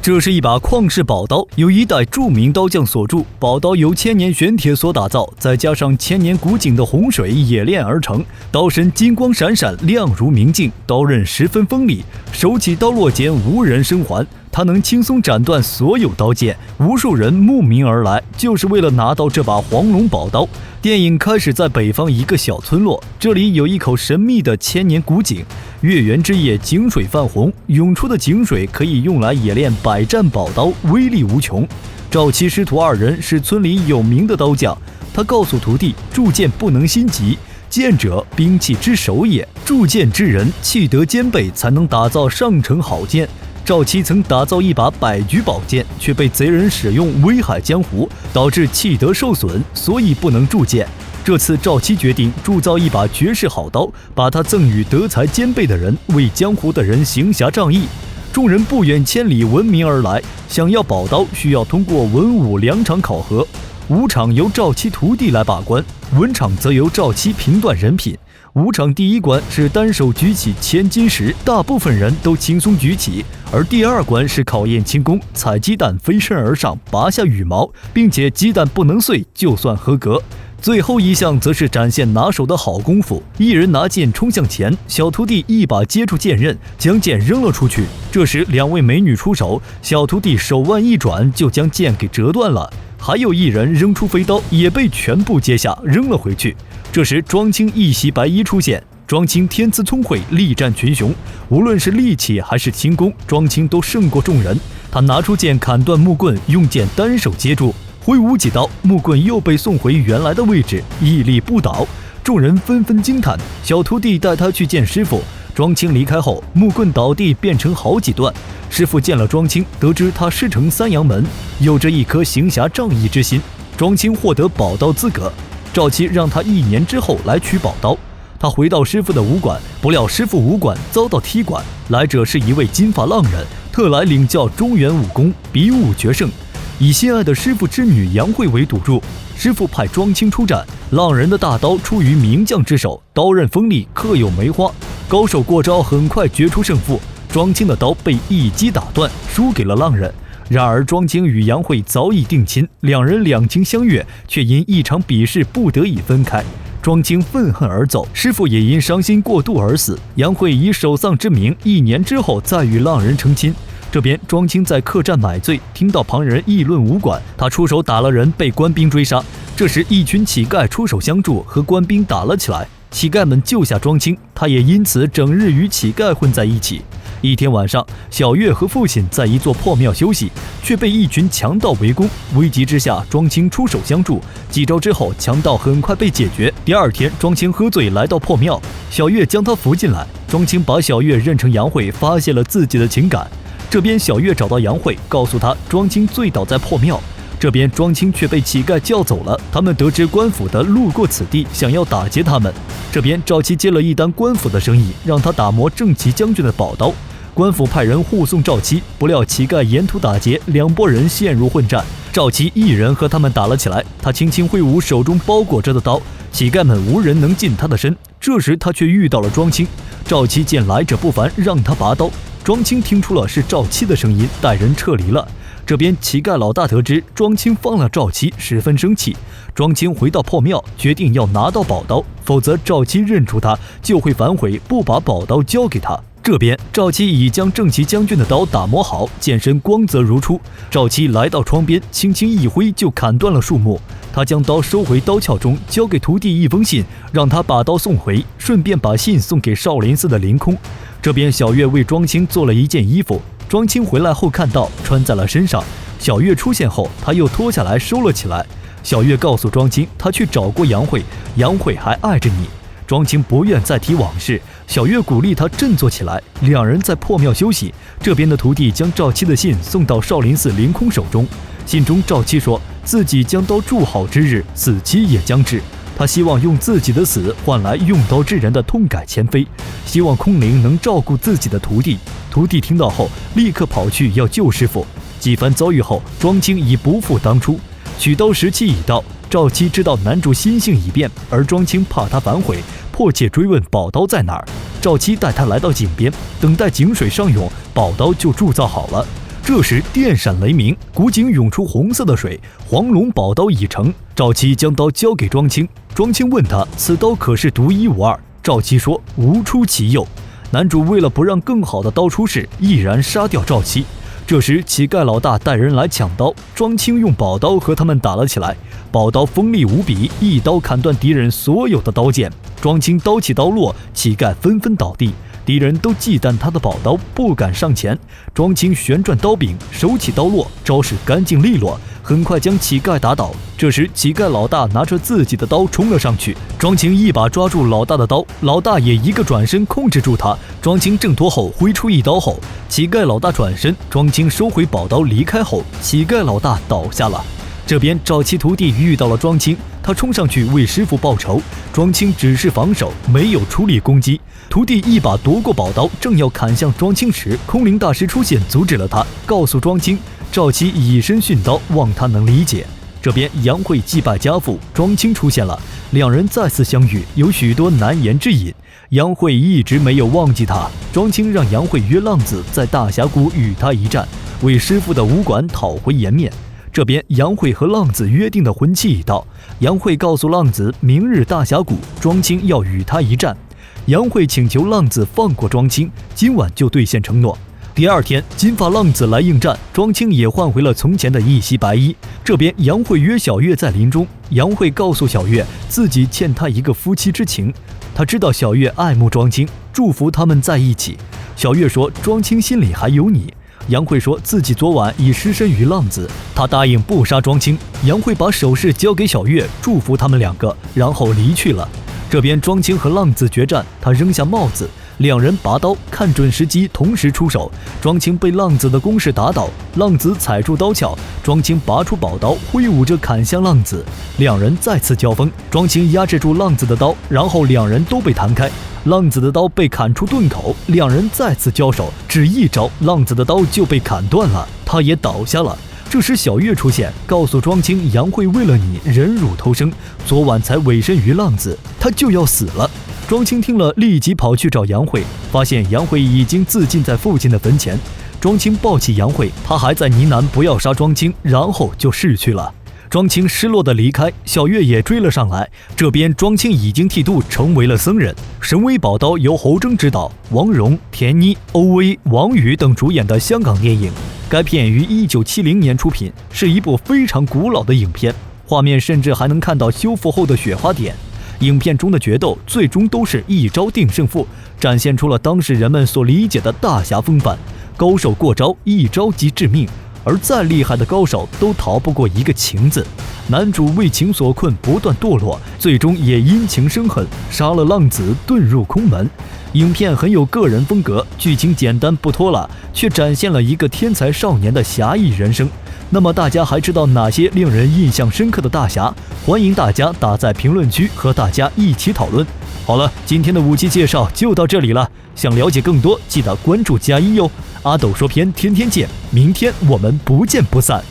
这是一把旷世宝刀，由一代著名刀匠所铸。宝刀由千年玄铁所打造，再加上千年古井的洪水冶炼而成。刀身金光闪闪，亮如明镜，刀刃十分锋利，手起刀落间无人生还。它能轻松斩断所有刀剑，无数人慕名而来，就是为了拿到这把黄龙宝刀。电影开始在北方一个小村落，这里有一口神秘的千年古井。月圆之夜，井水泛红，涌出的井水可以用来冶炼百战宝刀，威力无穷。赵七师徒二人是村里有名的刀匠，他告诉徒弟，铸剑不能心急，剑者兵器之首也，铸剑之人气德兼备，才能打造上乘好剑。赵七曾打造一把百局宝剑，却被贼人使用危害江湖，导致气德受损，所以不能铸剑。这次赵七决定铸造一把绝世好刀，把它赠予德才兼备的人，为江湖的人行侠仗义。众人不远千里闻名而来，想要宝刀需要通过文武两场考核，武场由赵七徒弟来把关，文场则由赵七评断人品。武场第一关是单手举起千斤石，大部分人都轻松举起，而第二关是考验轻功，采鸡蛋飞身而上，拔下羽毛，并且鸡蛋不能碎，就算合格。最后一项则是展现拿手的好功夫，一人拿剑冲向前，小徒弟一把接住剑刃，将剑扔了出去。这时两位美女出手，小徒弟手腕一转就将剑给折断了，还有一人扔出飞刀，也被全部接下扔了回去。这时庄青一袭白衣出现，庄青天资聪慧，力战群雄，无论是力气还是轻功，庄青都胜过众人。他拿出剑砍断木棍，用剑单手接住，挥舞几刀，木棍又被送回原来的位置，屹立不倒。众人纷纷惊叹。小徒弟带他去见师傅。庄青离开后，木棍倒地变成好几段。师傅见了庄青，得知他师承三阳门，有着一颗行侠仗义之心。庄青获得宝刀资格，赵七让他1年之后来取宝刀。他回到师傅的武馆，不料师傅武馆遭到踢馆，来者是一位金发浪人，特来领教中原武功，比武决胜。以心爱的师傅之女杨慧为赌注，师傅派庄青出战。浪人的大刀出于名将之手，刀刃锋利，刻有梅花，高手过招很快决出胜负。庄青的刀被一击打断，输给了浪人。然而庄青与杨慧早已定亲，两人两情相悦，却因一场比试不得已分开。庄青愤恨而走，师傅也因伤心过度而死。杨慧以守丧之名，1年之后再与浪人成亲。这边庄青在客栈买醉，听到旁人议论武馆，他出手打了人，被官兵追杀。这时一群乞丐出手相助，和官兵打了起来。乞丐们救下庄青，他也因此整日与乞丐混在一起。一天晚上，小月和父亲在一座破庙休息，却被一群强盗围攻。危急之下，庄青出手相助，几招之后，强盗很快被解决。第二天，庄青喝醉来到破庙，小月将他扶进来。庄青把小月认成杨慧，发泄了自己的情感。这边小月找到杨慧，告诉他庄青醉倒在破庙。这边庄青却被乞丐叫走了，他们得知官府的路过此地，想要打劫他们。这边赵七接了一单官府的生意，让他打磨正齐将军的宝刀。官府派人护送赵七，不料乞丐沿途打劫，两拨人陷入混战。赵七一人和他们打了起来，他轻轻挥舞手中包裹着的刀，乞丐们无人能近他的身。这时他却遇到了庄青，赵七见来者不凡，让他拔刀。庄青听出了是赵七的声音，带人撤离了。这边乞丐老大得知庄青放了赵七，十分生气。庄青回到破庙，决定要拿到宝刀，否则赵七认出他就会反悔，不把宝刀交给他。这边赵七已将正齐将军的刀打磨好，剑身光泽如初。赵七来到窗边，轻轻一挥就砍断了树木。他将刀收回刀鞘中，交给徒弟一封信，让他把刀送回，顺便把信送给少林寺的凌空。这边小月为庄青做了一件衣服，庄青回来后看到，穿在了身上。小月出现后，他又脱下来收了起来。小月告诉庄青，他去找过杨慧，杨慧还爱着你。庄青不愿再提往事，小月鼓励他振作起来。两人在破庙休息，这边的徒弟将赵七的信送到少林寺凌空手中。信中赵七说自己将刀铸好之日，死期也将至。他希望用自己的死换来用刀之人的痛改前非，希望空灵能照顾自己的徒弟。徒弟听到后立刻跑去要救师傅。几番遭遇后，庄青已不复当初，取刀时期已到。赵七知道男主心性已变，而庄青怕他反悔，迫切追问宝刀在哪儿。赵七带他来到井边，等待井水上涌，宝刀就铸造好了。这时电闪雷鸣，古井涌出红色的水，黄龙宝刀已成。赵七将刀交给庄青，庄青问他此刀可是独一无二。赵七说无出其右。男主为了不让更好的刀出世，毅然杀掉赵七。这时乞丐老大带人来抢刀，庄青用宝刀和他们打了起来。宝刀锋利无比，一刀砍断敌人所有的刀剑。庄青刀起刀落，乞丐纷纷倒地，敌人都忌惮他的宝刀，不敢上前。庄青旋转刀柄，手起刀落，招式干净利落，很快将乞丐打倒。这时乞丐老大拿着自己的刀冲了上去，庄青一把抓住老大的刀，老大也一个转身控制住他。庄青挣脱后挥出一刀后，乞丐老大转身，庄青收回宝刀离开后，乞丐老大倒下了。这边赵七徒弟遇到了庄青，他冲上去为师傅报仇，庄青只是防守，没有出力攻击。徒弟一把夺过宝刀，正要砍向庄青时，空灵大师出现阻止了他，告诉庄青赵七以身殉刀，望他能理解。这边杨慧祭拜家父，庄青出现了，两人再次相遇，有许多难言之隐。杨慧一直没有忘记他，庄青让杨慧约浪子在大峡谷与他一战，为师父的武馆讨回颜面。这边杨慧和浪子约定的婚期已到，杨慧告诉浪子明日大峡谷庄青要与他一战。杨慧请求浪子放过庄青，今晚就兑现承诺。第二天，金发浪子来应战，庄青也换回了从前的一袭白衣。这边杨慧约小月在林中，杨慧告诉小月自己欠他一个夫妻之情，他知道小月爱慕庄青，祝福他们在一起。小月说庄青心里还有你。杨慧说自己昨晚已失身于浪子，他答应不杀庄青。杨慧把首饰交给小月，祝福他们两个，然后离去了。这边庄青和浪子决战，他扔下帽子，两人拔刀，看准时机同时出手。庄青被浪子的攻势打倒，浪子踩住刀鞘，庄青拔出宝刀，挥舞着砍向浪子。两人再次交锋，庄青压制住浪子的刀，然后两人都被弹开。浪子的刀被砍出钝口，两人再次交手，只一招，浪子的刀就被砍断了，他也倒下了。这时小月出现，告诉庄青杨慧为了你忍辱偷生，昨晚才委身于浪子，他就要死了。庄青听了立即跑去找杨慧，发现杨慧已经自尽在父亲的坟前。庄青抱起杨慧，他还在呢喃不要杀庄青，然后就逝去了。庄青失落地离开，小月也追了上来。这边庄青已经剃度成为了僧人。神威宝刀由侯征执导，王蓉、田妮、欧薇、王宇等主演的香港电影。该片于1970年出品，是一部非常古老的影片，画面甚至还能看到修复后的雪花点。影片中的决斗最终都是一招定胜负，展现出了当时人们所理解的大侠风范，高手过招，一招即致命。而再厉害的高手都逃不过一个情字，男主为情所困，不断堕落，最终也因情生恨，杀了浪子，遁入空门。影片很有个人风格，剧情简单不拖拉，却展现了一个天才少年的侠义人生。那么大家还知道哪些令人印象深刻的大侠？欢迎大家打在评论区和大家一起讨论。好了，今天的武器介绍就到这里了，想了解更多记得关注加一哟。阿斗说片，天天见，明天我们不见不散。